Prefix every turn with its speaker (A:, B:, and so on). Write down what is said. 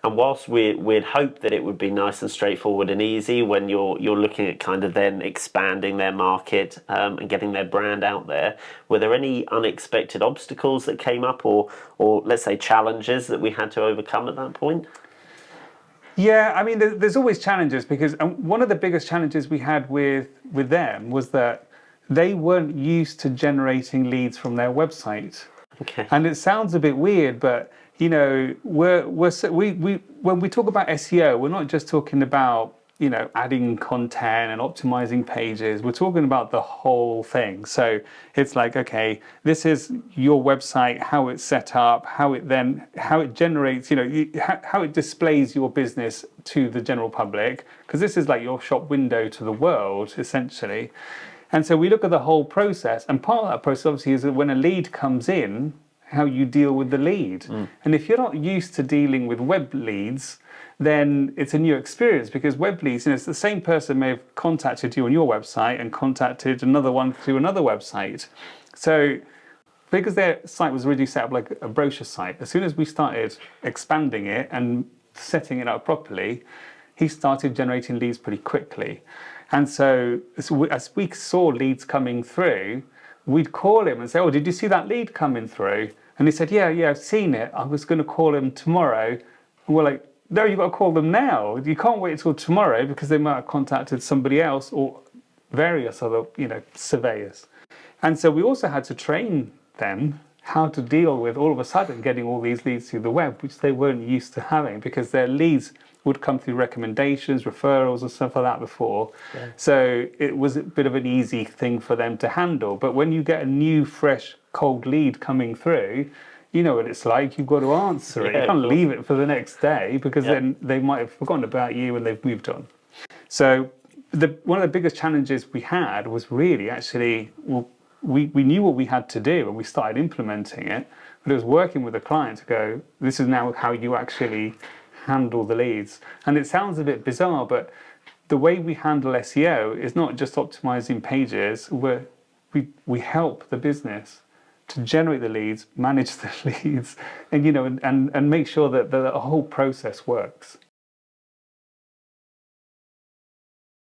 A: And whilst we'd hope that it would be nice and straightforward and easy when you're looking at kind of then expanding their market and getting their brand out there, were there any unexpected obstacles that came up, or let's say challenges that we had to overcome at that point?
B: Yeah, I mean, there's always challenges because one of the biggest challenges we had with them was that they weren't used to generating leads from their website.
A: Okay.
B: And it sounds a bit weird, but you know, we when we talk about SEO, we're not just talking about, you know, adding content and optimizing pages. We're talking about the whole thing. So it's like, okay, this is your website, how it's set up, how it generates, you know, how it displays your business to the general public, because this is like your shop window to the world, essentially. And so we look at the whole process, and part of that process obviously is that when a lead comes in, how you deal with the lead. And if you're not used to dealing with web leads, then it's a new experience, because web leads, you know, it's the same person may have contacted you on your website and contacted another one through another website. So because their site was originally set up like a brochure site, as soon as we started expanding it and setting it up properly, he started generating leads pretty quickly. And so as we saw leads coming through, we'd call him and say, oh, did you see that lead coming through? And he said, yeah, I've seen it. I was going to call him tomorrow. And we're like, no, you've got to call them now. You can't wait until tomorrow, because they might have contacted somebody else or various other, you know, surveyors. And so we also had to train them how to deal with all of a sudden getting all these leads through the web, which they weren't used to having, because their leads would come through recommendations, referrals, and stuff like that before. Yeah. So it was a bit of an easy thing for them to handle. But when you get a new, fresh, cold lead coming through, you know what it's like. You've got to answer it. You can't leave it for the next day, because then they might have forgotten about you and they've moved on. So one of the biggest challenges we had was really actually, we knew what we had to do and we started implementing it, but it was working with the client to go, this is now how you actually handle the leads. And it sounds a bit bizarre, but the way we handle SEO is not just optimizing pages. We help the business to generate the leads, manage the leads, and you know, and make sure that the whole process works.